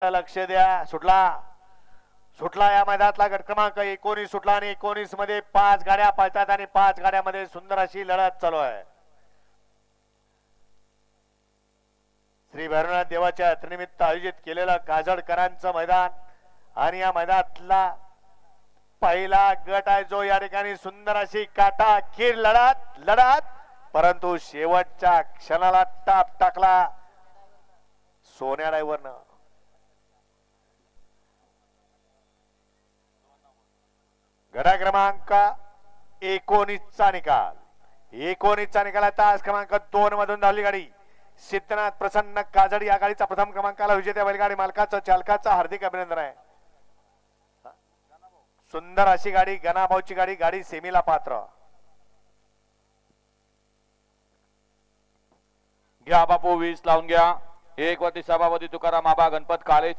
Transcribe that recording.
लक्ष द्या. सुटला या मैदानातला गट क्रमांक 19 सुटला आणि 19 मध्ये 5 गाड्या पळतात आणि 5 गाड्यामध्ये सुंदर अशी लढत चालू आहे. श्री भैरवनाथ देवाच्या यात्रेनिमित्त आयोजित केलेलं काजळकरांचं मैदान आणि या मैदानातला पहिला गट आहे जो या ठिकाणी सुंदर अशी काटा अखेर लढत परंतु शेवटच्या क्षणाला टाप टाकला सोन्या ड्रायव्हरनं. गटा क्रमांक 19 चा निकाल. 19 चा निकाल. तास क्रमांक 2 मधून धावली गाडी सिद्धनाथ प्रसन्न काजड या गाडीचा प्रथम क्रमांकाला विजेत्या बैलगाडी मालकाचं चालकाचं हार्दिक अभिनंदन आहे. सुंदर अशी गाडी गणाभाऊची गाडी सेमीला पात्र. घ्या बापू 20 लावून घ्या. एक वरती सभापती तुकाराम आबा गणपत काळे.